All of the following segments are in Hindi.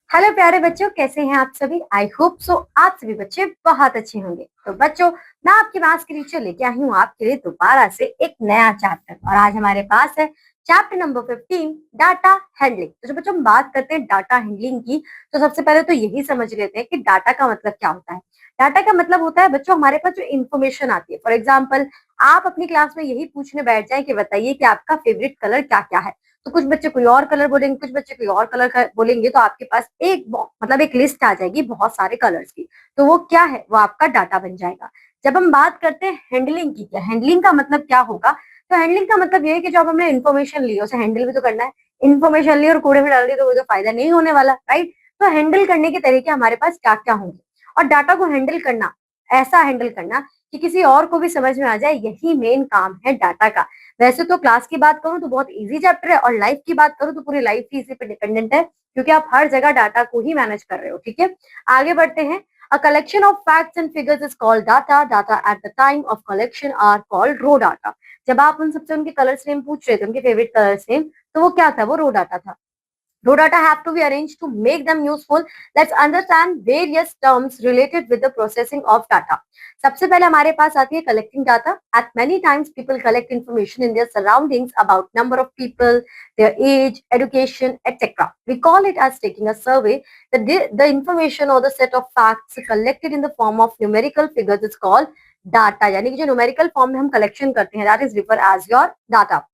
हेलो प्यारे बच्चों, कैसे हैं आप सभी। आई होप सो आप सभी बच्चे बहुत अच्छे होंगे। तो बच्चों, मैं आपकी मैथ्स की टीचर लेके आई हूँ आपके लिए दोबारा से एक नया चैप्टर। और आज हमारे पास है चैप्टर नंबर 15, डाटा हैंडलिंग। तो जो बच्चों हम बात करते हैं डाटा हैंडलिंग की, तो सबसे पहले तो यही समझ लेते हैं कि डाटा का मतलब क्या होता है। डाटा का मतलब होता है बच्चों हमारे पास जो इन्फॉर्मेशन आती है। फॉर एग्जाम्पल, आप अपनी क्लास में यही पूछने बैठ जाए कि बताइए कि आपका फेवरेट कलर क्या क्या है। तो कुछ बच्चे कोई और कलर बोलेंगे, कुछ बच्चे कोई और कलर बोलेंगे, तो आपके पास मतलब एक लिस्ट आ जाएगी बहुत सारे कलर्स की। तो वो क्या है, वो आपका डाटा बन जाएगा। जब हम बात करते हैं हैंडलिंग की, क्या हैंडलिंग का मतलब क्या होगा, तो हैंडलिंग का मतलब ये है कि जब हमने इन्फॉर्मेशन ली उसे हैंडल भी तो करना है। इन्फॉर्मेशन ली और कूड़े में डाल दी तो वो तो फायदा नहीं होने वाला, राइट। तो हैंडल करने के तरीके हमारे पास क्या क्या होंगे, और डाटा को हैंडल करना, ऐसा हैंडल करना कि किसी और को भी समझ में आ जाए, यही मेन काम है डाटा का। वैसे तो क्लास की बात करूं तो बहुत इजी चैप्टर है, और लाइफ की बात करूं तो पूरी लाइफ ही इसी पे डिपेंडेंट है, क्योंकि आप हर जगह डाटा को ही मैनेज कर रहे हो। ठीक है, आगे बढ़ते हैं। A collection of facts and figures is called data. Data at the time of collection are called raw data. जब आप उन सबसे उनके कलर्स नेम पूछ रहे थे, उनके फेवरेट कलर्स नेम, तो वो क्या था, वो रो डाटा था। Raw data have to be arranged to make them useful. Let's understand various terms related with the processing of data. सबसे पहले हमारे पास आती है collecting data. At many times people collect information in their surroundings about number of people, their age, education, etc. We call it as taking a survey. The information or the set of facts collected in the form of numerical figures is called data. यानी कि जो numerical form में हम collection करते हैं, that is referred as your data.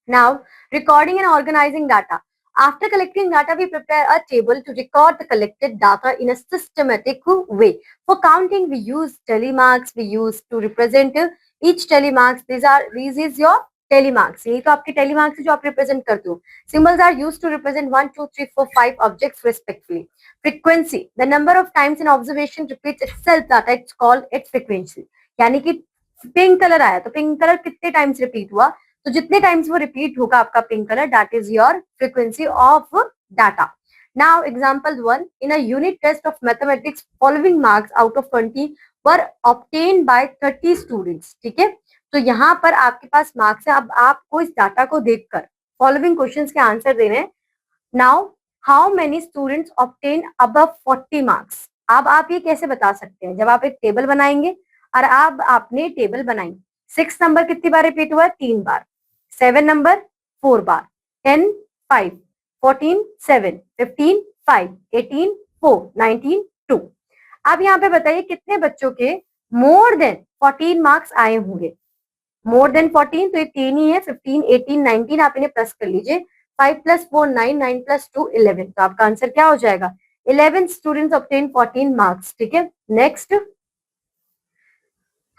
Now, recording and organizing data. After collecting data, we prepare a table to record the collected data in a systematic way. For counting, we use tally marks. We use to represent each tally marks. These is your tally marks. यही तो आपके tally marks है जो आप represent करते हो. Symbols are used to represent 1, 2, 3, 4, 5 objects respectively. Frequency. The number of times an observation repeats itself data. It's called its frequency. यानी कि पिंक कलर आया तो पिंक कलर कितने टाइम्स रिपीट हुआ, तो जितने टाइम्स वो रिपीट होगा आपका pink colour, that is your frequency of data. Now example 1, in a unit test of mathematics following marks out of 20 were obtained by 30 students. ठीक है, तो यहाँ पर आपके पास मार्क्स है। अब आपको इस डाटा को देखकर फॉलोइंग क्वेश्चंस के आंसर देने हैं. Now, how many students obtain above 40 marks. अब आप ये कैसे बता सकते हैं, जब आप एक टेबल बनाएंगे और अब आपने टेबल बनाई, 6 नंबर कितनी बार रिपीट हुआ है, 3 बार. 7 नंबर 4 बार. 10 5, 14 7, 15 5, 18 4, 19 2. अब यहाँ पे बताइए कितने बच्चों के मोर देन 14 मार्क्स आए होंगे. मोर देन 14 तो ये 3 ही है. 15 18 19 आप इन्हें प्लस कर लीजिए. 5 + 4 9, 9 + 2 11. तो आपका आंसर क्या हो जाएगा, 11 स्टूडेंट्स ऑब्टेन 14 मार्क्स. ठीक है, next.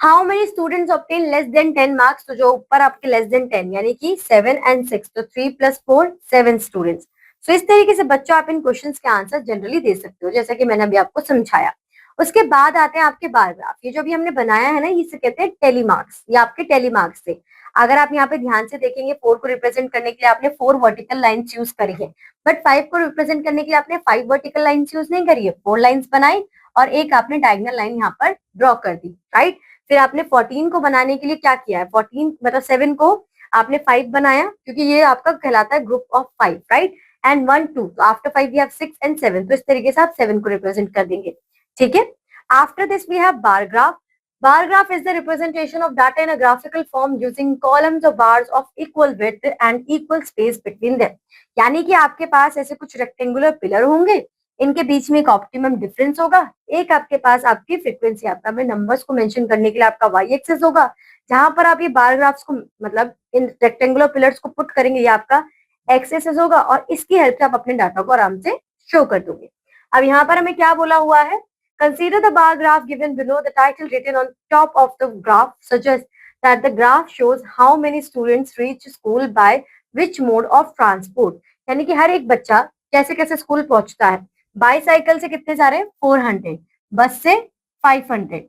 How many students obtain less than 10 marks. तो जो ऊपर आपके लेस देन 10 यानी कि 7 एंड 6, तो 3 + 4 7 स्टूडेंट्स. सो इस तरीके से बच्चों आप इन क्वेश्चंस के आंसर जनरली दे सकते हो, जैसा कि मैंने अभी आपको समझाया. उसके बाद आते हैं आपके बार ग्राफ. ये जो भी हमने बनाया है ना, इसे कहते हैं टेली मार्क्स. ये आपके टेली मार्क्स थे. अगर आप यहाँ पे ध्यान से देखेंगे, 4 को रिप्रेजेंट करने के लिए आपने 4 वर्टिकल लाइन्स यूज करी है, बट 5 को रिप्रेजेंट करने के लिए आपने 5 वर्टिकल लाइन्स यूज नहीं करी है. 4 लाइन्स बनाई और एक आपने डायगोनल लाइन यहाँ पर ड्रॉ कर दी, राइट. फिर आपने 14 को बनाने के लिए क्या किया है, 14 मतलब 7 को आपने 5 बनाया, क्योंकि ये आपका कहलाता है ग्रुप ऑफ 5, राइट. एंड 1 2, तो आफ्टर 5 वी हैव 6 एंड 7. तो इस तरीके से आप 7 को रिप्रेजेंट कर देंगे. ठीक है, after this we have bar graph. Bar graph is the representation of data in a graphical form using columns or bars of equal width and equal space between them. यानी कि आपके पास ऐसे कुछ रेक्टेंगुलर पिलर होंगे, इनके बीच में एक ऑप्टिमम डिफरेंस होगा. एक आपके पास आपकी फ्रीक्वेंसी, आपका में नंबर्स को मेंशन करने के लिए आपका वाई एक्सिस होगा, जहां पर आप ये बार ग्राफ्स को मतलब इन रेक्टेंगुलर पिलर्स को पुट करेंगे, ये आपका एक्स एक्सिस होगा, और इसकी हेल्प से आप अपने डाटा को आराम से शो कर दोगे. अब यहाँ पर हमें क्या बोला हुआ है, consider the bar graph given below. The title written on top of the graph suggests that the graph shows how many students reach school by which mode of transport. यानी कि हर एक बच्चा कैसे कैसे स्कूल पहुंचता है. बाईसाइकिल से कितने जा रहे हैं, 400. बस से 500.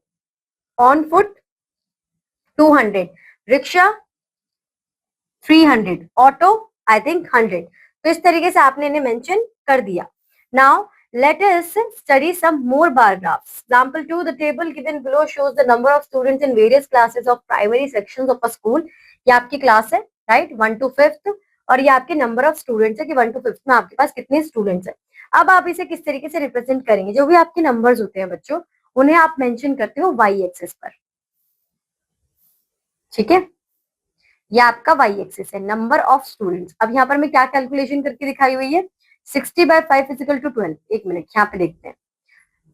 On foot 200. Rickshaw 300. Auto I think 100. तो इस तरीके से आपने इन्हें मेंशन कर दिया. Now let us study some more bar graphs. Example 2, the table given below shows the number of students in various classes of primary sections of a school. ये आपकी क्लास है, राइट, 1 to 5th, और ये आपके नंबर ऑफ स्टूडेंट्स है कि 1 to 5th में आपके पास कितने स्टूडेंट्स है. अब आप इसे किस तरीके से रिप्रेजेंट करेंगे, जो भी आपके नंबर्स होते हैं बच्चों उन्हें आप मेंशन करते हो वाई एक्सिस पर, ठीक है। ये आपका वाई एक्सिस है, नंबर ऑफ स्टूडेंट्स। अब यहाँ पर मैं क्या कैलकुलेशन करके दिखाई हुई है, 60/5 इजिकल टू 12। एक मिनट यहाँ पे देखते हैं।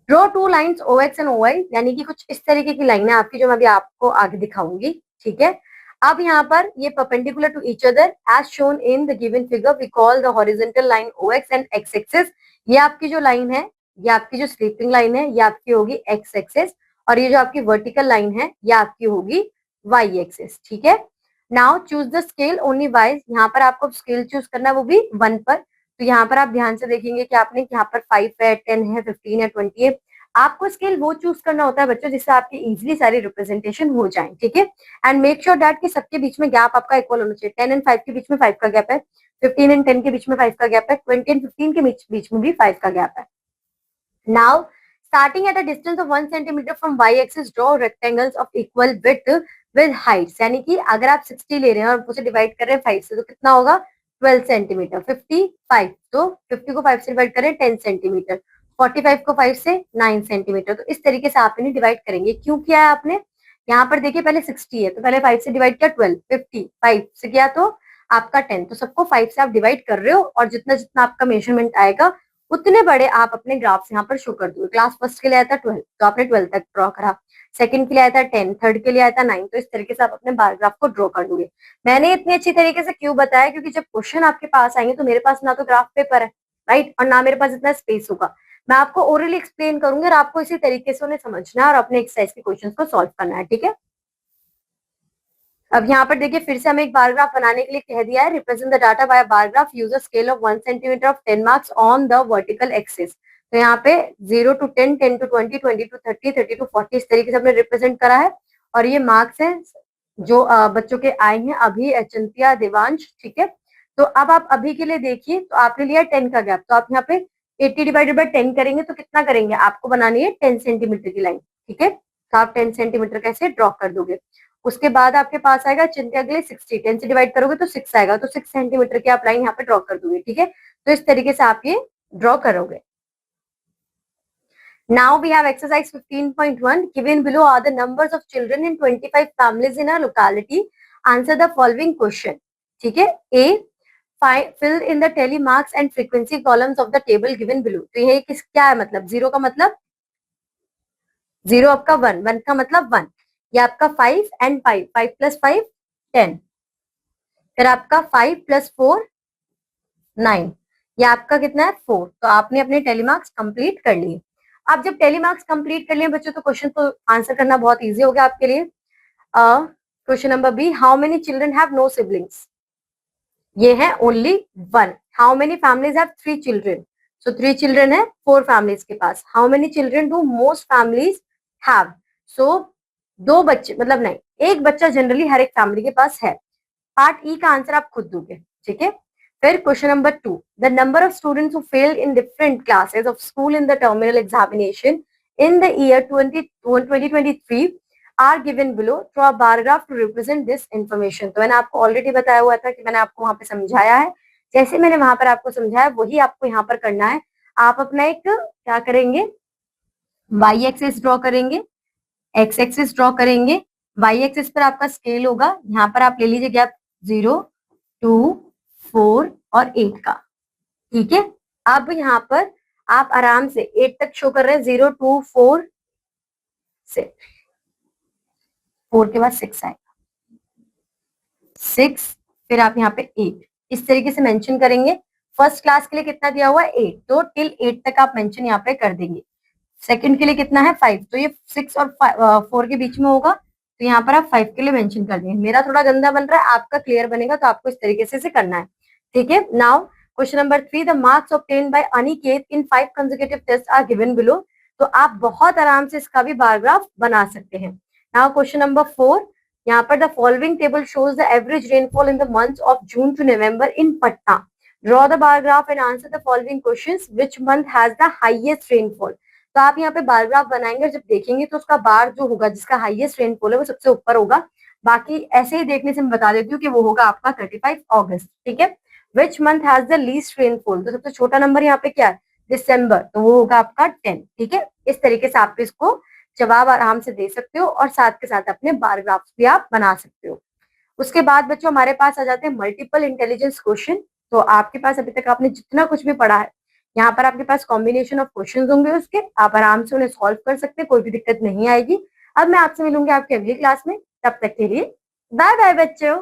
Draw two lines O X and O Y, यानी कि कुछ इस तरीके की लाइन है आपकी, जो मैं अभी आपको आगे दिखाऊंगी, ठीक है। अब यहाँ पर ये perpendicular to each other as shown in the given figure, we call the horizontal line O X and X axis. ये आपकी जो लाइन है, ये आपकी जो स्लीपिंग लाइन है, ये आपकी होगी एक्स एक्सिस, और ये जो आपकी वर्टिकल लाइन है ये आपकी होगी वाई एक्सिस, ठीक है। Now choose the scale only wise, यहाँ पर आपको स्केल चूज करना है वो भी 1 पर। तो यहाँ पर आप ध्यान से देखेंगे कि आपने यहाँ पर 5 है, 10 है, 15 है, 20 है। आपको स्केल वो चूज करना होता है बच्चों जिससे आपकी इजीली सारी रिप्रेजेंटेशन हो जाए, ठीक है। एंड मेक श्योर दैट कि सबके बीच में गैप आपका इक्वल होना चाहिए। 10 एंड 5 के बीच में 5 का गैप है, 15 एंड 10 के बीच में 5 का गैप है, 20 एंड 15 के बीच में भी 5 का गैप है। Now starting at a distance of 1 centimetre from Y axis, draw rectangles of equal width with heights, यानी कि अगर आप 60 ले रहे हैं और उसे डिवाइड कर रहे हैं 5 से, तो कितना होगा 12 सेंटीमीटर। 55, तो 50 को 5 से डिवाइड करें 10 सेंटीमीटर, 45 को 5 से 9 सेंटीमीटर। तो इस तरीके से आप इन्हें डिवाइड करेंगे। क्यों किया है आपने, यहाँ पर देखिए पहले 60 है तो पहले 5 से डिवाइड किया 12, 50 5 से किया तो आपका 10, तो सबको 5 से आप डिवाइड कर रहे हो, और जितना जितना आपका मेजरमेंट आएगा उतने बड़े आप अपने ग्राफ्स यहाँ पर शो कर दोगे। क्लास फर्स्ट के लिए आया था 12, तो आपने 12 तक ड्रॉ करा, सेकंड के लिए आया था 10, थर्ड के लिए आया था 9, तो इस तरीके से आप अपने बार ग्राफ को ड्रॉ कर दोगे। मैंने इतनी अच्छी तरीके से क्यों बताया, क्योंकि जब क्वेश्चन आपके पास आएंगे तो मेरे पास ना तो ग्राफ पेपर है, राइट, और ना मेरे पास इतना स्पेस होगा। मैं आपको ओरली एक्सप्लेन करूंगी और आपको इसी तरीके से उन्हें समझना है और अपने एक्सरसाइज के क्वेश्चन को सॉल्व करना है, ठीक है। अब यहाँ पर देखिए फिर से हमें एक बार ग्राफ बनाने के लिए कह दिया है, represent the data by bar graph, use a scale of 1 centimetre of 10 marks on the vertical axis. तो यहाँ पे 0 to 10, 10 to 20, 20 to 30, 30 to 40 इस तरीके से हमने रिप्रेजेंट करा है। और ये मार्क्स है जो बच्चों के आए हैं अभी, अचंतिया, देवांश, ठीक है। तो अब आप अभी के लिए देखिए, तो आपने लिया 10 का गैप, तो आप यहाँ पे 80 डिवाइडेड बाय 10 करेंगे तो कितना करेंगे, आपको बनानी है 10 सेंटीमीटर की लाइन, ठीक है। तो आप 10 सेंटीमीटर कैसे ड्रॉ कर दोगे। उसके बाद आपके पास आएगा चिंते अगले 60, 10 से डिवाइड करोगे तो 6 आएगा, तो 6 सेंटीमीटर की आप लाइन यहाँ पे ड्रॉ कर दोगे, ठीक है। तो इस तरीके से आप ये ड्रॉ करोगे। Now we have exercise 15.1. Given below are the numbers of children in 25 families in a locality. Answer the following question. ठीक है। A, fill in the tally marks and frequency columns of the table given below. तो ये क्या है मतलब, 0 का मतलब 0, आपका 1, 1 का मतलब 1, ये आपका 5 एंड 5, 5 प्लस 5 10, फिर आपका 5 प्लस 4 9, ये आपका कितना है 4। तो आपने अपने टेलीमार्क्स कंप्लीट कर लिए। आप जब टेलीमार्क्स कंप्लीट कर लिए बच्चों, तो क्वेश्चन को आंसर करना बहुत इजी हो गया आपके लिए। Question number B, how many children have no siblings, ये है only 1। How many families have 3 children, so 3 children है 4 फैमिलीज के पास। How many children do most families have, so 2 बच्चे मतलब नहीं, एक बच्चा जनरली हर एक फैमिली के पास है। पार्ट ई का आंसर आप खुद दोगे, ठीक है। फिर question number 2, the number of students who failed in different classes of school in the terminal examination in the year 2023 are given below, draw a bar graph to represent this information. तो मैंने आपको ऑलरेडी बताया हुआ था कि मैंने आपको वहां पे समझाया है, जैसे मैंने वहां पर आपको समझाया वही आपको यहाँ पर करना है। आप अपना एक क्या करेंगे, वाई एक्सिस ड्रॉ करेंगे, एक्स एक्सिस ड्रॉ करेंगे। वाई एक्सिस पर आपका स्केल होगा, यहाँ पर आप ले लीजिए गैप 0, 2, 4 और 8 का, ठीक है। अब यहाँ पर आप आराम से 8 तक शो कर रहे हैं, 0, 2, 4 से 4 के बाद 6 आएगा, 6, फिर आप यहाँ पे 8 इस तरीके से मेंशन करेंगे। फर्स्ट क्लास के लिए कितना दिया हुआ है 8, तो टिल 8 तक आप मेंशन यहाँ पे कर देंगे। सेकंड के लिए कितना है 5, तो ये 6 और 4 के बीच में होगा, तो यहाँ पर आप 5 के लिए मेंशन कर देंगे। मेरा थोड़ा गंदा बन रहा है, आपका क्लियर बनेगा, तो आपको इस तरीके से करना है, ठीक है। Now question number 3, the marks obtained by Aniket in 5 consecutive test are given below. तो आप बहुत आराम से इसका भी बार ग्राफ बना सकते हैं। नाउ क्वेश्चन नंबर 4, यहाँ पर the following table shows the average rainfall in the months of June to November in Patna. Draw the bar graph and answer the following questions, which month has the highest rainfall. तो आप यहाँ पे बार ग्राफ बनाएंगे और जब देखेंगे तो उसका बार जो होगा जिसका हाईएस्ट रेनफॉल है वो सबसे ऊपर होगा। बाकी ऐसे ही देखने से मैं बता देती हूँ कि वो होगा आपका 35 अगस्त, ठीक है। Which month has the least rainfall, तो सबसे छोटा नंबर यहाँ पे क्या है दिसंबर, तो वो होगा आपका 10। ठीक है, इस तरीके से आप इसको जवाब आराम से दे सकते हो और साथ के साथ अपने बार ग्राफ्स भी आप बना सकते हो। उसके बाद बच्चों हमारे पास आ जाते हैं मल्टीपल इंटेलिजेंस क्वेश्चन। तो आपके पास अभी तक आपने जितना कुछ भी पढ़ा है, यहाँ पर आपके पास कॉम्बिनेशन ऑफ क्वेश्चन होंगे, उसके आप आराम से उन्हें सॉल्व कर सकते हैं, कोई भी दिक्कत नहीं आएगी। अब मैं आपसे मिलूंगी आपकी अगली क्लास में, तब तक के लिए बाय बाय बच्चों।